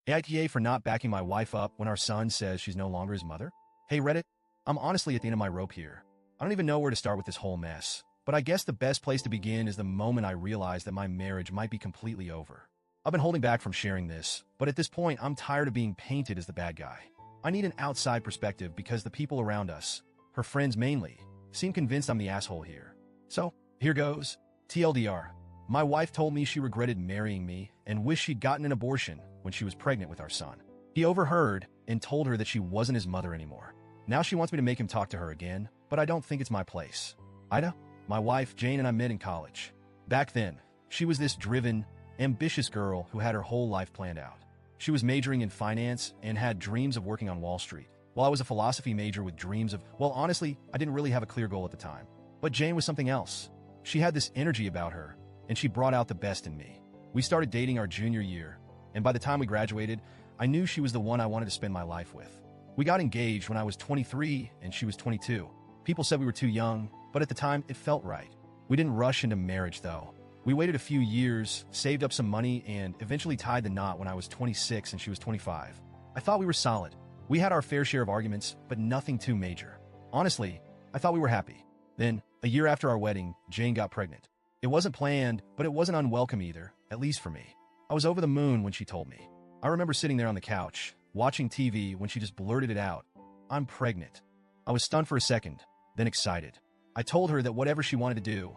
AITA for not backing my wife up when our son says she's no longer his mother? Hey Reddit, I'm honestly at the end of my rope here. I don't even know where to start with this whole mess. But I guess the best place to begin is the moment I realized that my marriage might be completely over. I've been holding back from sharing this, but at this point I'm tired of being painted as the bad guy. I need an outside perspective because the people around us, her friends mainly, seem convinced I'm the asshole here. So, here goes. TLDR. My wife told me she regretted marrying me and wished she'd gotten an abortion when she was pregnant with our son. He overheard and told her that she wasn't his mother anymore. Now she wants me to make him talk to her again, but I don't think it's my place. AITA? My wife, Jane, and I met in college. Back then, she was this driven, ambitious girl who had her whole life planned out. She was majoring in finance and had dreams of working on Wall Street, while I was a philosophy major with dreams of, well, honestly, I didn't really have a clear goal at the time. But Jane was something else. She had this energy about her, and she brought out the best in me. We started dating our junior year, and by the time we graduated, I knew she was the one I wanted to spend my life with. We got engaged when I was 23 and she was 22. People said we were too young, but at the time, it felt right. We didn't rush into marriage, though. We waited a few years, saved up some money, and eventually tied the knot when I was 26 and she was 25. I thought we were solid. We had our fair share of arguments, but nothing too major. Honestly, I thought we were happy. Then, a year after our wedding, Jane got pregnant. It wasn't planned, but it wasn't unwelcome either, at least for me. I was over the moon when she told me. I remember sitting there on the couch, watching TV when she just blurted it out. I'm pregnant. I was stunned for a second, then excited. I told her that whatever she wanted to do,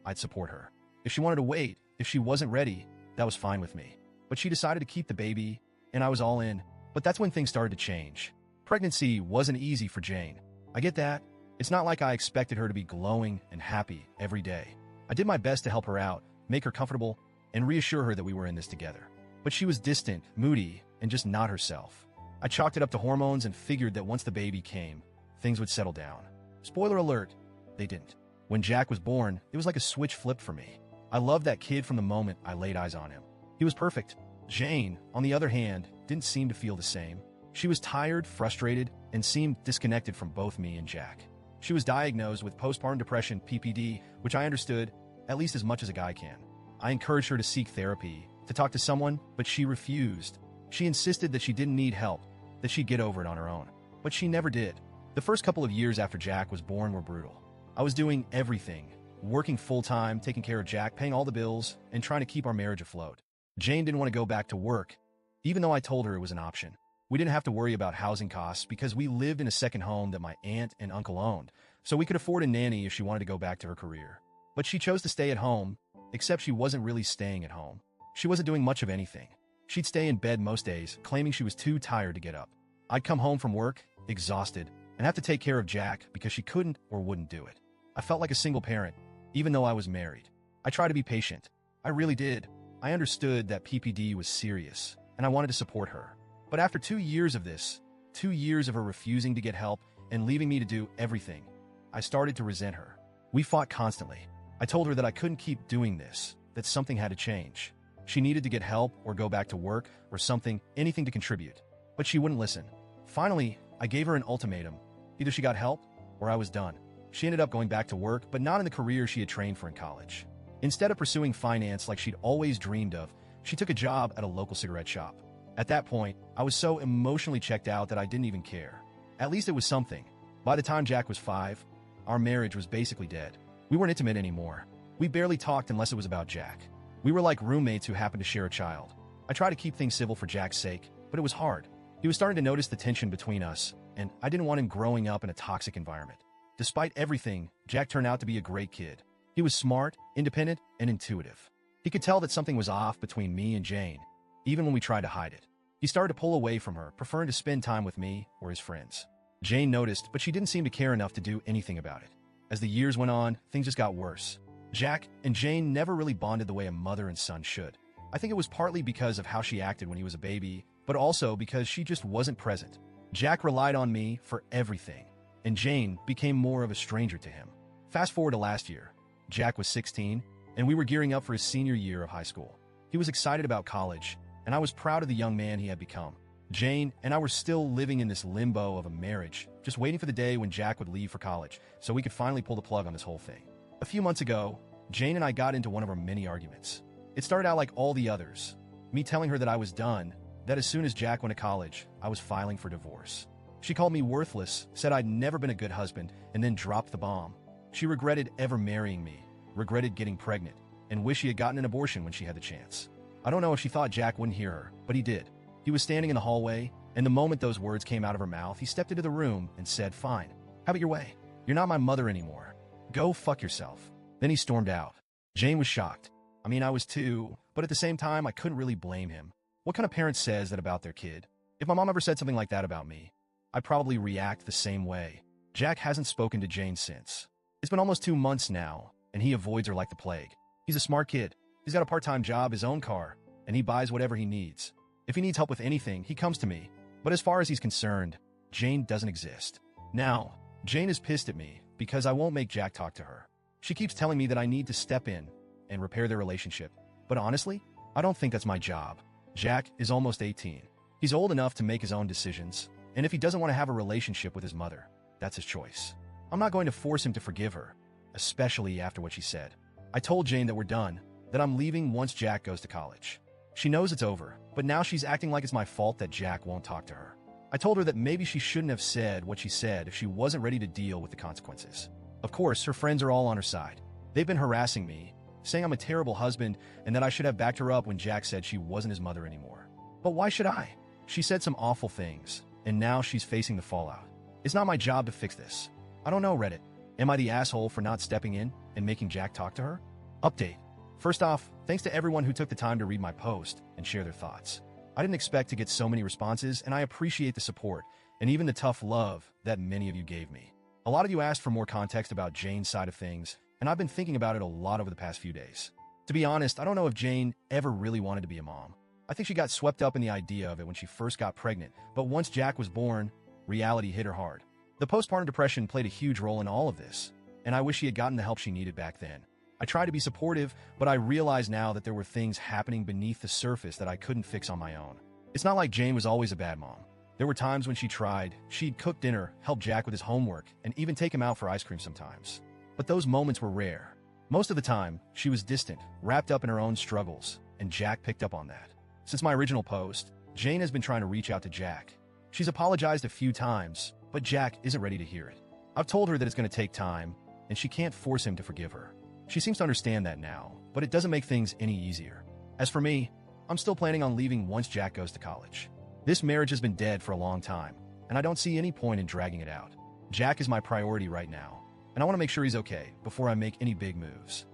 I'd support her. If she wanted to wait, if she wasn't ready, that was fine with me. But she decided to keep the baby, and I was all in. But that's when things started to change. Pregnancy wasn't easy for Jane. I get that. It's not like I expected her to be glowing and happy every day. I did my best to help her out, make her comfortable, and reassure her that we were in this together. But she was distant, moody, and just not herself. I chalked it up to hormones and figured that once the baby came, things would settle down. Spoiler alert, they didn't. When Jack was born, it was like a switch flipped for me. I loved that kid from the moment I laid eyes on him. He was perfect. Jane, on the other hand, didn't seem to feel the same. She was tired, frustrated, and seemed disconnected from both me and Jack. She was diagnosed with postpartum depression, PPD, which I understood, at least as much as a guy can. I encouraged her to seek therapy, to talk to someone, but she refused. She insisted that she didn't need help, that she'd get over it on her own. But she never did. The first couple of years after Jack was born were brutal. I was doing everything, working full-time, taking care of Jack, paying all the bills, and trying to keep our marriage afloat. Jane didn't want to go back to work, even though I told her it was an option. We didn't have to worry about housing costs because we lived in a second home that my aunt and uncle owned, so we could afford a nanny if she wanted to go back to her career. But she chose to stay at home, except she wasn't really staying at home. She wasn't doing much of anything. She'd stay in bed most days, claiming she was too tired to get up. I'd come home from work, exhausted, and have to take care of Jack because she couldn't or wouldn't do it. I felt like a single parent, even though I was married. I tried to be patient. I really did. I understood that PPD was serious, and I wanted to support her. But after 2 years of this, 2 years of her refusing to get help and leaving me to do everything, I started to resent her. We fought constantly. I told her that I couldn't keep doing this, that something had to change. She needed to get help or go back to work or something, anything to contribute. But she wouldn't listen. Finally, I gave her an ultimatum. Either she got help or I was done. She ended up going back to work, but not in the career she had trained for in college. Instead of pursuing finance like she'd always dreamed of, she took a job at a local cigarette shop. At that point, I was so emotionally checked out that I didn't even care. At least it was something. By the time Jack was 5, our marriage was basically dead. We weren't intimate anymore. We barely talked unless it was about Jack. We were like roommates who happened to share a child. I tried to keep things civil for Jack's sake, but it was hard. He was starting to notice the tension between us, and I didn't want him growing up in a toxic environment. Despite everything, Jack turned out to be a great kid. He was smart, independent, and intuitive. He could tell that something was off between me and Jane, even when we tried to hide it. He started to pull away from her, preferring to spend time with me or his friends. Jane noticed, but she didn't seem to care enough to do anything about it. As the years went on, things just got worse. Jack and Jane never really bonded the way a mother and son should. I think it was partly because of how she acted when he was a baby, but also because she just wasn't present. Jack relied on me for everything, and Jane became more of a stranger to him. Fast forward to last year. Jack was 16, and we were gearing up for his senior year of high school. He was excited about college, and I was proud of the young man he had become. Jane and I were still living in this limbo of a marriage, just waiting for the day when Jack would leave for college, so we could finally pull the plug on this whole thing. A few months ago, Jane and I got into one of our many arguments. It started out like all the others, me telling her that I was done, that as soon as Jack went to college, I was filing for divorce. She called me worthless, said I'd never been a good husband, and then dropped the bomb. She regretted ever marrying me, regretted getting pregnant, and wished she had gotten an abortion when she had the chance. I don't know if she thought Jack wouldn't hear her, but he did. He was standing in the hallway, and the moment those words came out of her mouth, he stepped into the room and said, "Fine, have it your way. You're not my mother anymore. Go fuck yourself." Then he stormed out. Jane was shocked. I mean, I was too, but at the same time, I couldn't really blame him. What kind of parent says that about their kid? If my mom ever said something like that about me, I'd probably react the same way. Jack hasn't spoken to Jane since. It's been almost 2 months now, and he avoids her like the plague. He's a smart kid. He's got a part-time job, his own car, and he buys whatever he needs. If he needs help with anything, he comes to me. But as far as he's concerned, Jane doesn't exist. Now, Jane is pissed at me because I won't make Jack talk to her. She keeps telling me that I need to step in and repair their relationship. But honestly, I don't think that's my job. Jack is almost 18. He's old enough to make his own decisions, and if he doesn't want to have a relationship with his mother, that's his choice. I'm not going to force him to forgive her, especially after what she said. I told Jane that we're done, that I'm leaving once Jack goes to college. She knows it's over, but now she's acting like it's my fault that Jack won't talk to her. I told her that maybe she shouldn't have said what she said if she wasn't ready to deal with the consequences. Of course, her friends are all on her side. They've been harassing me, saying I'm a terrible husband and that I should have backed her up when Jack said she wasn't his mother anymore. But why should I? She said some awful things, and now she's facing the fallout. It's not my job to fix this. I don't know, Reddit. Am I the asshole for not stepping in and making Jack talk to her? Update. First off, thanks to everyone who took the time to read my post and share their thoughts. I didn't expect to get so many responses, and I appreciate the support and even the tough love that many of you gave me. A lot of you asked for more context about Jane's side of things, and I've been thinking about it a lot over the past few days. To be honest, I don't know if Jane ever really wanted to be a mom. I think she got swept up in the idea of it when she first got pregnant, but once Jack was born, reality hit her hard. The postpartum depression played a huge role in all of this, and I wish she had gotten the help she needed back then. I tried to be supportive, but I realize now that there were things happening beneath the surface that I couldn't fix on my own. It's not like Jane was always a bad mom. There were times when she tried. She'd cook dinner, help Jack with his homework, and even take him out for ice cream sometimes. But those moments were rare. Most of the time, she was distant, wrapped up in her own struggles, and Jack picked up on that. Since my original post, Jane has been trying to reach out to Jack. She's apologized a few times, but Jack isn't ready to hear it. I've told her that it's going to take time, and she can't force him to forgive her. She seems to understand that now, but it doesn't make things any easier. As for me, I'm still planning on leaving once Jack goes to college. This marriage has been dead for a long time, and I don't see any point in dragging it out. Jack is my priority right now, and I want to make sure he's okay before I make any big moves.